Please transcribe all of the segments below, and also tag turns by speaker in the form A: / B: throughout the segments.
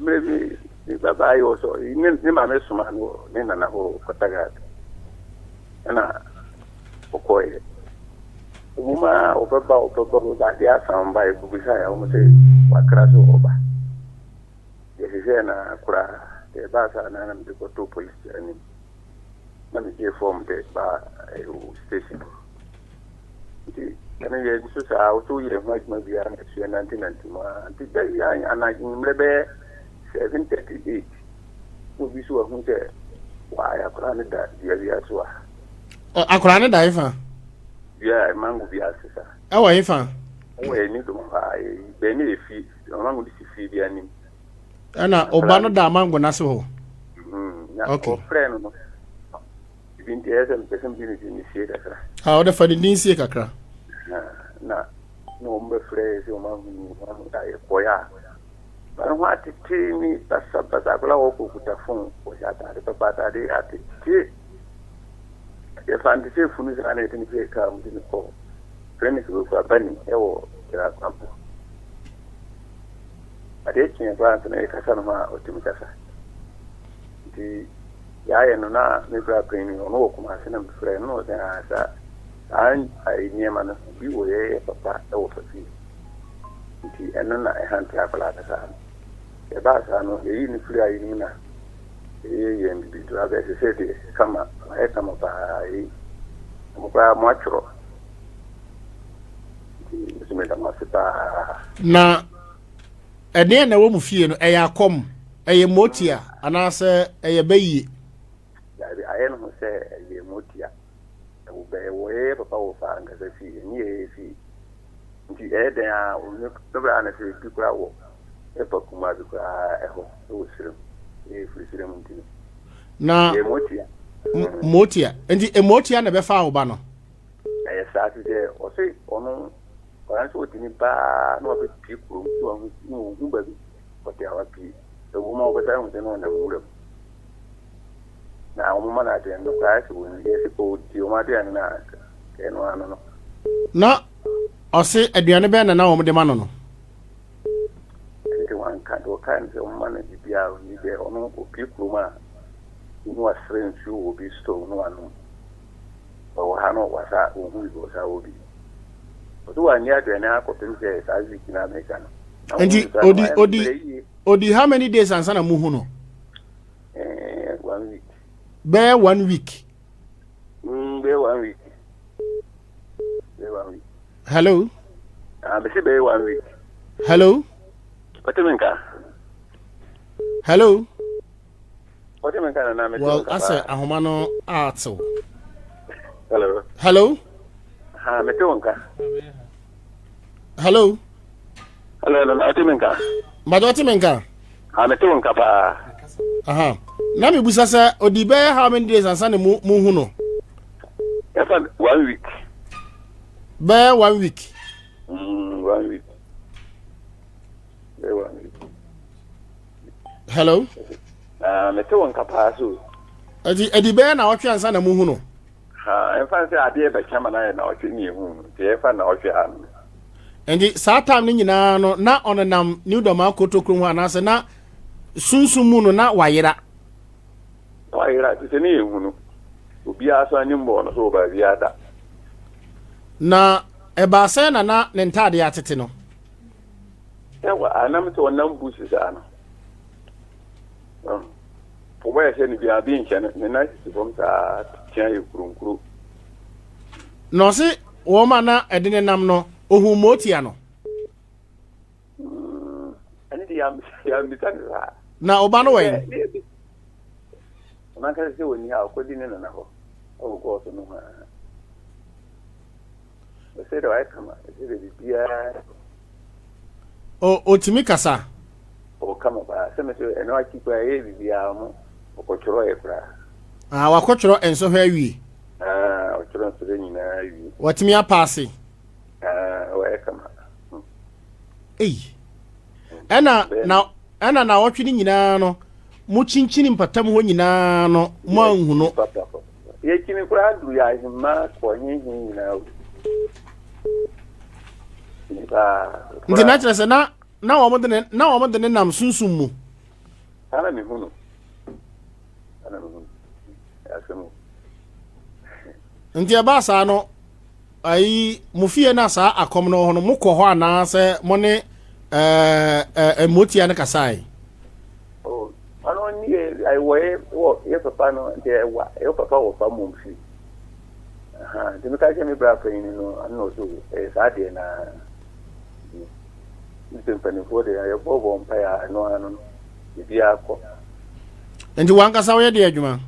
A: maybe baba yi also ni ma me suma no ni na ho kotaga na okoye uma obaba da dia samba e kubisa ya umu se wakra so oba ye na kura e ba sa na na mko to police ani na mi je form de ba station ti kana ye so sa o to ye ma bia na 1990 ma ti da ya ana mlebe 738 obi so ahun se wa ya kura ne da dia so
B: akura ne da ifa
A: ya mangu bia sisa
B: awa ifa
A: we ni do ha be ni efi mangu di fi bia ni
B: ana obano da mangu na so ho
A: okay friend no binti esem pesem bi ni sie kakra
B: ha o da fa ni sie kakra
A: na no mbe frere se o mangu da e koya ba ho atiti ni tasabata kula wo kukuta fun o ya ta de papa de atiti e fantasy funu za na tin ke ka mu tin ko friend ko ko bani ewo kira kampo ade kin ba tan e kasa ma o tim kasa di ya no na me bra premi no ko ma sina friend no da sa an ai ni ma na bi wo ye papa ewo fafi di enna e han ta kala ta sa e ba sa no e ni free ai ni na ye ndi to ave se de kama kama ba ai mo ba mo atro di me da ma se ba
B: na ede na wo mu fie no e ya kom e ye motia anase e ye bayi
A: ya bi ai no se e ye motia e wo be wo e papa wo fa nga se fi ni e fi di e de a o no bra na se bi kura wo e pa kuma bi kura e ho o sirim e frisire muntino
B: na motia endi emotia na be fa oba no
A: e sa ti de o se onu kan so tini ba no be pi kuru so hu ba bi o te awa pi e wo ma o ba ta hu de no na mure na o ma na de no ka se wo ni e se ko ti o ma de na ke no ano no
B: na o se aduane be na o mo de ma no no
A: ke wan ka do kan se o ma na di bia ni de onu o pi kuru ma no asren su obi sto no anu o ha no wasa o hu go sa obi o do anya de na akotem se sa ziki na meka no
B: and odi how many days ansa na mu hu no
A: 1 week
B: be 1 week
A: be 1 week be 1 week
B: hello
A: be se be 1 week
B: hello
A: otemenka
B: hello
A: otemenka na me
B: well asa ahoma no ato
A: hello
B: hello
A: ha me tonka
B: hello
A: hello otemenka
B: otemenka
A: ha me tonka pa
B: aha na me busa se odi be how many days ansa na mu hu no
A: yes 1 week
B: be 1 week
A: 1 week be 1 week
B: hello
A: me tonka pa so
B: edi be na otwe ansa na mu hu no
A: ha en fa se ade be chama na otwe ni hu te fa na otwe an
B: endi saa time ni nyina no na onenam new doma kotokru hu anase na sunsumu no na wayera
A: te ni hu no obi aso anyimbo no so ba bia da
B: na eba se na ne ntade atete no
A: yawa anam to wannan busi sa no po ba se ni bia bi nche ne na si bom sa tia e kurunkuru
B: no se wo ma na edene nam no ohu motia no
A: ani di ya mi tan sa
B: na oba no wen
A: na ka se woni ha ko di ne na ho o ko so no ha se do ai kama se de bia
B: o timi kasa
A: o kama ba se me se eno aki kwa e bia mo o ko choro e kra
B: wa ko choro enso hwa wi
A: o choro so de nyina wi
B: watimi apase
A: o e kama
B: ana na wotwe ni nyina no mu chinchini mpatam ho nyina no mu anhu no
A: ye chini kura duru ya hima ko nyi nyina
B: ndi na kyerɛ sɛ na wɔn de ne nam sunsun mu
A: ana me hunu asemu
B: nti aba sa no ayi mufie na sa akom no ho no mukọ ho ana se mo ne emotia ne kasai
A: oh ano ni ai ye papa no de wa ye papa wo fa mum fi de me ka je me bra pen no ano so sa de na ni tempani fo de ya bobo mpa ya no ano bi akọ
B: nti wankasa wo ye de adwuma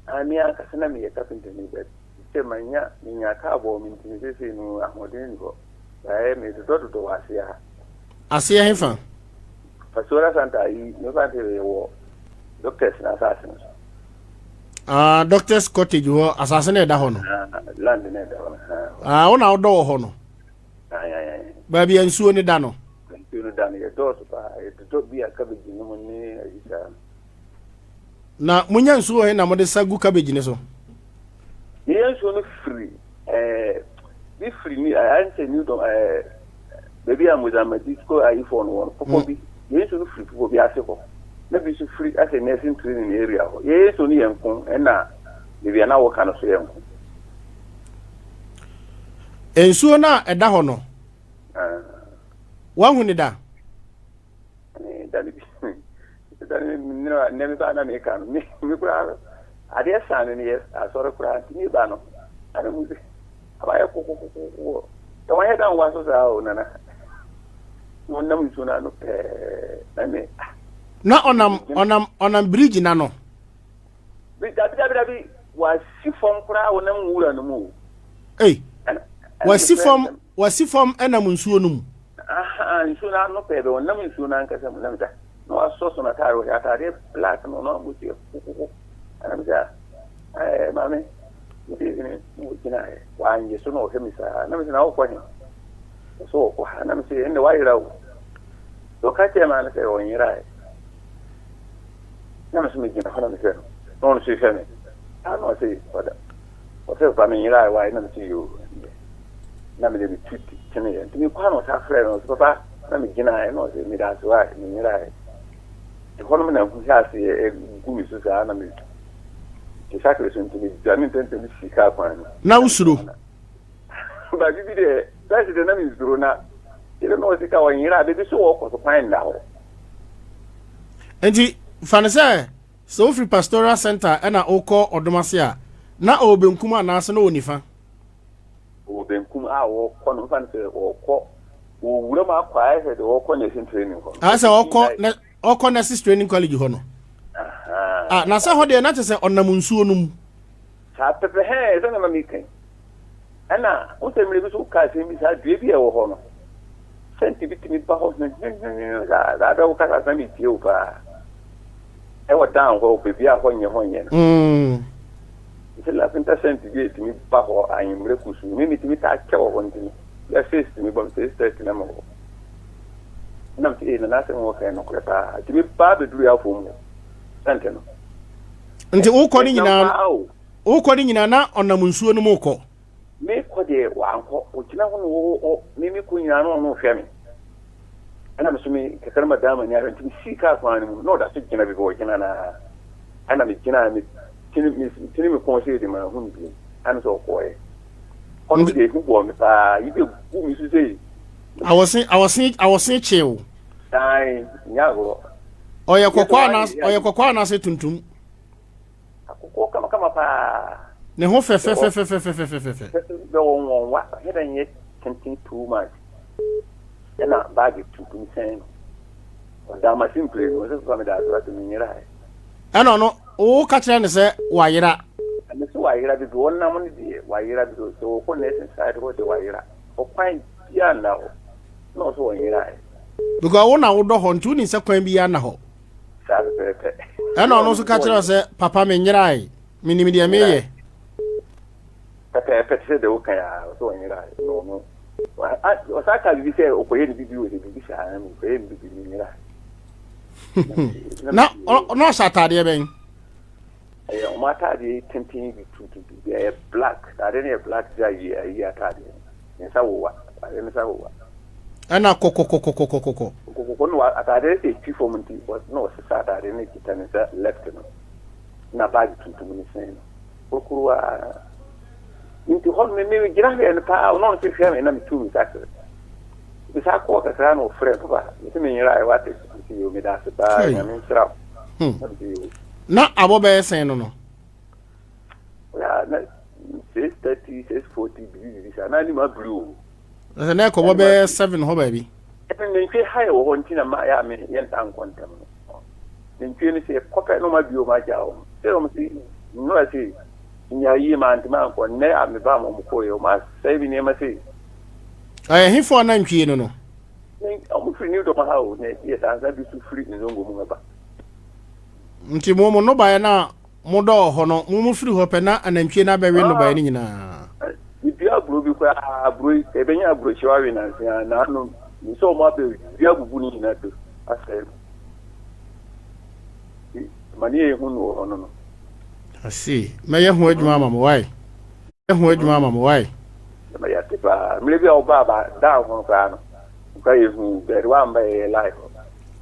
A: ani aka sana me kapinta ni bet se manya nya ka bo min tin se no ahoden go bae me do asia
B: hefa
A: pastora santa yi no ba te wo doctors na assassin
B: doctors cottage wo assassin e da ho no
A: land ne da ho
B: wona odo ho no ba bia nsuo ne da no
A: nsuo ne da ne do so ba to bia cabbage no mo ni ayisa
B: na munya nsuo he na mo de sagu cabbage ne so
A: nsuo no free be free ni I say new don baby am with a disco iPhone one popo bi nsuo no free popo bi aseko na bi so free as a nursing training area ho nsuo no yenkon na baby na wo kana so yenkon
B: nsuo na eda ho no wahu ni da
A: never ba na me kan me kura ade san ni asoro kura ni ba no ana mu aba ya ko to wa hedan wa so sa o nana wonna mu suna no na me
B: na onam bridge na no
A: bi wa sifom kura wonna mu wura no mu
B: wa sifom enam nsuo no mu
A: nsuo na no pe be wonna mu nsuo na nkasa mu na mta no asoso na taro ya tare black no buti anamja mame ni kina wa anje so no hemisa na misa na okwa hin so okwa na misa ende wa ira do ka te ma na se on ira na misa mi kina na misa no no se feme no se wada o se pa mi ira wa na misa yo na mi de bi tuti kene ya timi kwa no ta frere no papa na mi kina no se mi da so wa mi ira hono na kuhasi gumi so sa na me kisakre so ntimi jani tente bi sika kwan
B: na usuro
A: ba bibi de tashi de na mi usuro na ile no sika wa yira be bi so wo ko so kwan na ho
B: enti fanese so free pastoral center na oko odomase a na obenkum anase na onifa
A: obenkum a wo ko no fanese wo ko wo wura ma kwa he de wo ko na sin training ho
B: asa oko na sis training college ho no na sa ho de na te se onam nsuo no mu
A: sa pepe he so na mami kan ana o se mre bi so ka se mi sa due bi e wo ho no senti bitimi ba ho na da o ka sa mi tie o pa e wa down ho be bi a ho nye se la pinta senti bitimi ba ho ayin mre kusu mi mitimi ta ke wo ntimi ya face mi bom se start na mo nam ti na se mo ka no kwata ti mi ba be duru ya fo mu sante no
B: nti wo ko ni nyina na onam nsuo no mo ko
A: me ko de wa anko o kina ho no mi ku nyina no hwe mi ana me so mi ke karma dama ni aranti si ka kwa ni mu no da su kina bi ko kina na ana mi kina mi tini mi ko se de ma hu bi ana so ko e on de ku bo mi pa yi be ku mi su sei
B: I was saying chill.
A: Ai, nyago.
B: Oya kokwa na se tuntum.
A: Akoko kama pa.
B: Ne ho fe.
A: Do won wa, hedan ye tintin too much. Ena bag tuntum sen. Da ma simple, o se ko me da so to mi nyira.
B: Ana no, o ka kire ne se wayira.
A: Ane so wayira bi do na mo ni di wayira bi do so ko ne inside ko de wayira. O kwan ya na ho. No so wayira.
B: Because wona wo do ho ntu ni se kwan bi ya na ho.
A: Sa pepe.
B: Ana no so ka kire se papa me nyira ai. Minimi de meye.
A: Pepe se de o kan ya so wayira. No. O sa ka bi se o koye ni bi o de bi sha na mi koye ni bi nyira.
B: No Saturday ben.
A: O mata de tintin bi tutu bi black. Da de black ja yi atade. Nsa wo wa. Nsa wo wa.
B: Ana koko.
A: kono atade e ti fo mun ti no se sa atade ne kitane sa left no na bag tuntum ni sen okuruwa inti hol me gira he en pa no se fiam na mi tu ta se bisa ko ka sa no frère ba mi me yira e wate ti yo me da se ba na mi sra
B: na abobe sen no
A: ya na 630 640 bi na ni ma blue
B: na ko bobe 7 ho ba bi
A: ne fi haye wo hontina ma ya me yen tan kontam ne fi ni se kope no ma bio ma jawo se o msi no asi nya yi ma antima ko ne a me ba mo ko yo ma sai bi ne ma se
B: hifo na ntwi no
A: ne o mu free ni do ma ha o ne ye tan sa bi su free ni zongo mu ba
B: nti mo no ba ya na mo do ho no mo free ho pe na anantwi na ba we no ba ni nyina
A: bi aburo bi ko aburo e be nya aburo chiwa we na na no ni so mo be bi abubu ni na do asai mani e hu no no
B: asi me ye hu adwuma ma mo wai ye hu adwuma ma mo wai
A: ma ya te ba me bi o baba da ho ka no ka ye hu be wa mba e life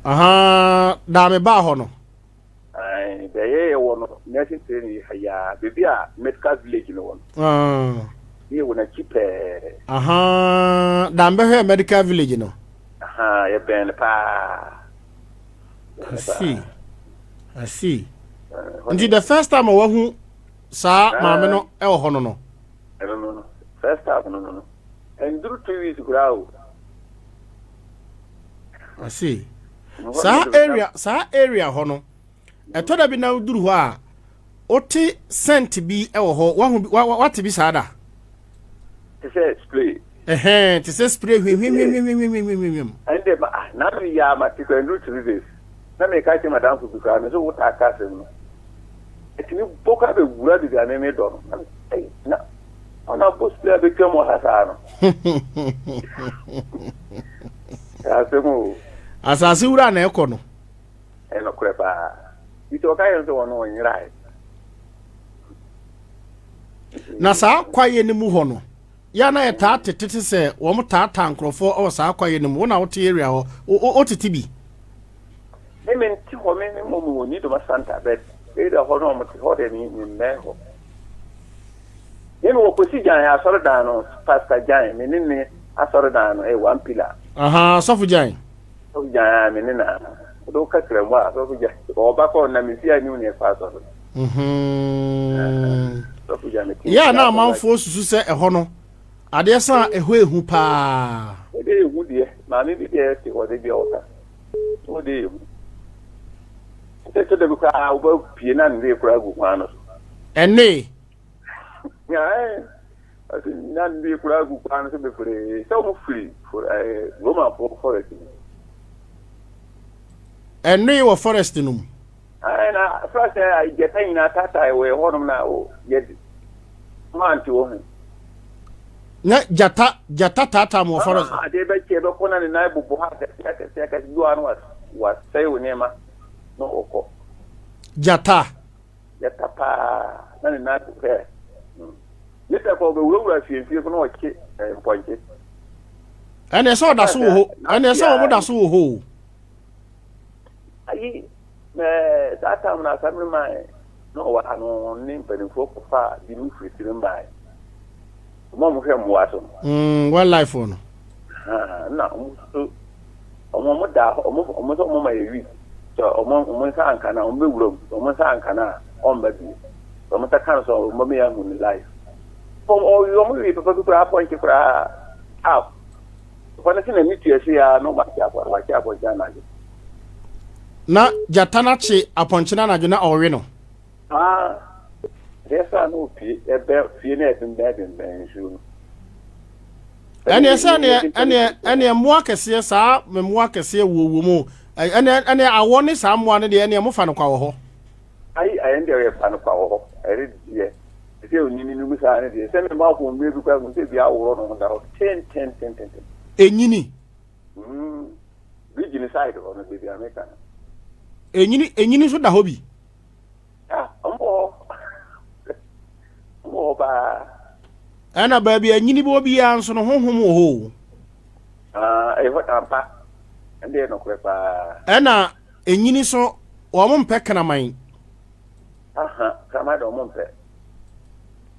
B: aha da me ba ho no
A: ai be ye wo no nursing training haya be bia medical village no won ye wona chipe
B: aha da mbe he medical village no
A: aha ye ben pa
B: I see. Indeed, the first time I who sa mama no e ho no no.
A: No. First time no. And through 2 weeks grow.
B: I see. Sa area ho no. E to da bi na duru ho a oti scent bi e ho what bi sa da.
A: It says spray.
B: It says spray.
A: And the na ya ma ti ko through 3 days. Na me ka ti madam fu ka me so wuta ka se no etini boka be gura di ga me do na ona boss player be kemo hasa no ya se mo
B: asasi ura na eko no
A: e no krepa ito ka yen so wono nyira
B: na sa kwaye ni mu ho no ya na eta tetete se wo mo ta tankrofo o sa kwaye ni mu na wo te area o titibi
A: men ti ho men mo ni do ma santa bet e da ho no mo ti ho de ni me ho yemi wo ko si jan ya soro dan no pastor jan me ni asoro dan no e one pillar
B: aha sofu jan
A: me ni na do ka kire mo a sofu jan o ba ko na mi si ani ni fa so sofu jan me
B: ya na manfo susu se e ho no ade sa e ho ehu pa
A: e de ehu de ma mi bi de ti ho de bi o ta o de to de ka uba pie na nde kura gu kwano
B: ene
A: ya asi na nde kura gu kwano se be fure so mo free for Roma forest
B: ene wo forest num
A: ai na first I get in na tata we honum na o ye man ti wo
B: na jata tata mo forest
A: de be ke be kona ni na bubu ha se ka du anu was sai wo ne ma no oko
B: jata
A: pa na ni na ke yeta ko be wura fie ko no ke ponche
B: ene so da so ho ene so mo da so ho
A: ayi data na samri mai no wa anu ni penifo ko fa di mi fitiri mai mo mo hwe mo aso
B: one life on
A: na mo da mo ma yewi so mo sa anka na mo bewuro mo sa anka na on ba bi mo ta kan so mo me ya hu ni life o yo mo wi papa ku point ku out ko na sina mitu ese ya no ba ki apo jana
B: na jata na che aponchina na juna owe no
A: esa no pi ebe fie na edin shu
B: ene mo akese sa me mo akese wo mu ene awo ni sa mo ane de ene mo fa no kwa wo ho
A: ai ende we fa no kwa wo ho ere die se oni ni mu sa ane de se me ma ko me bi kwa mo se bi aworo no da 10
B: enyini
A: bridge ni side on the bi America
B: enyini so da hobi
A: mo ba
B: ana ba bi enyini bo bi anso no honhom ho
A: e ho tampa And they no crepa.
B: Ena enyini so wo mo mpɛ kraman.
A: Aha, kama do mo mpɛ.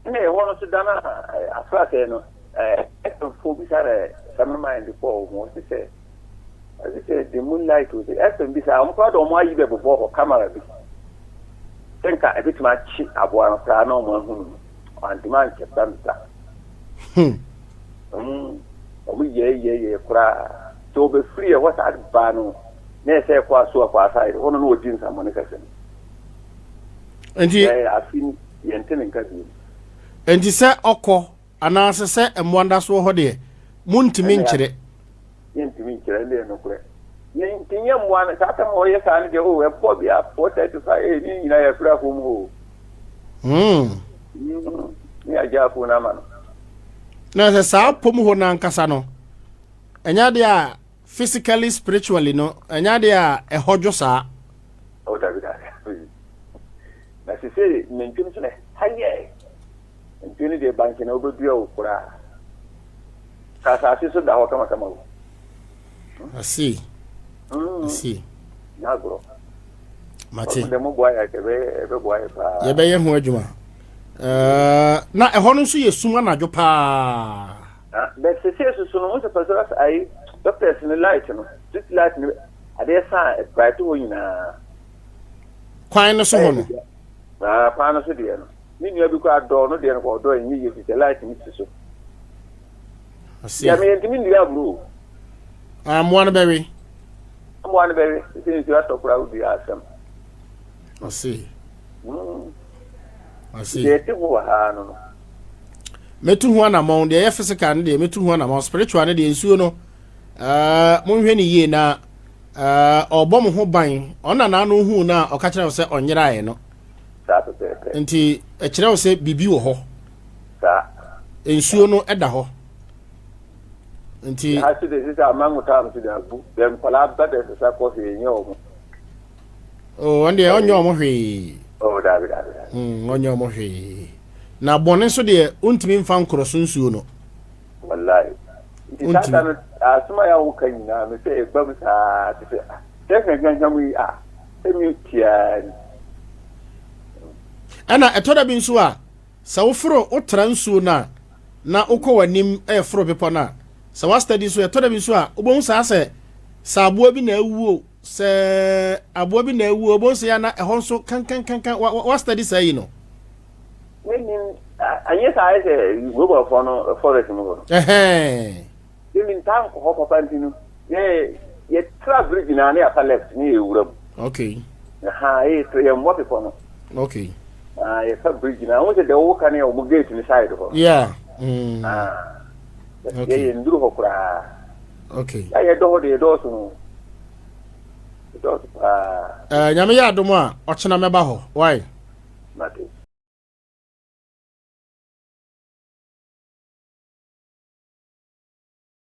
A: Ne wono so dana afrase no fo bi sare some mind before mo say as I said, the moonlight was the SMB. I'm proud of my either before camera. Think a bit much about a normal and demand we ye cry. So be free of what I'd ban. Nay, say, quite so far side. One no jeans and Monica.
B: And
A: I think the intending cousin.
B: And he said, Oko, and answer said, and wonders what dear. Moon to minche.
A: Yentiminchire no kure yentinye mwana kaka moye sane de o epo bia 435 ni nyina ya fura ko mu ni aja fu na ma no
B: na se sa pom ho na nkasa no enya de a physically spiritually no enya de a ehodwo sa
A: o da bi da na se mentun sene haye mentun de banki na obedu o kura kasa so da ho kama
B: I see. I see.
A: Nagro.
B: Mate.
A: Demo boy ebe boy pa.
B: Ye be ye ho adwuma. Na ehɔ no nso ye suma na dwo pa.
A: But se so no so person ai doctors in light no. Street light no ade sa bright ho nyina.
B: Kwan no so ho no.
A: Kwan no so de no. Ni nua bi ko adɔ no de no ko dɔ nyi ye fi light ni so.
B: I see.
A: Ya me ntimi ndia bro.
B: One berry.
A: I'm one berry. Since you are to crowd the awesome.
B: I see. I see.
A: No.
B: Metu ho na mon de physical ne de metu ho na mon spiritual ne de nsuo no. Monhwe ne yie na obom ho ban. Ona na no hu na o ka kire se onyera ye no.
A: Sa pepe.
B: Nti e kire se bibi wo ho.
A: Sa.
B: Nsuo no eda ho. Nti
A: ha de sisa amangu tam to da bu dem pala ba de sisa ko se nyo.
B: Oh, ande onyo mo hwe.
A: Oh, da.
B: Onyo mo hwe. Na bone so de untimi mfa nkroso nsuo no.
A: Wallahi. Nti sata asuma ya wo kan na me se egba sa te. Te kan yi emi tia.
B: Ana etoda bi nso a sa wo foro o tra nsuo na ukọ wanim foro pepo na sa wa study so etoda bi nso a obon sa sa aboa bi na awuo se aboa bi na awuo obon se ya na ehọ nso kan wa study sa yi no
A: Meaning anye sa ese go for no forest mo. Meaning tan ko papa ntinu. Ye tra bridge na na ya left ni ewuram.
B: Okay.
A: Ye mo pepo no.
B: Okay.
A: Ye fa bridge na wo se de wo kan ya o gate ni side ho.
B: Yeah.
A: Okay. Ye nduru ho kura.
B: Okay.
A: Ya do ho de do so. Do
B: nyame ya adomo a ochena meba ho. Why?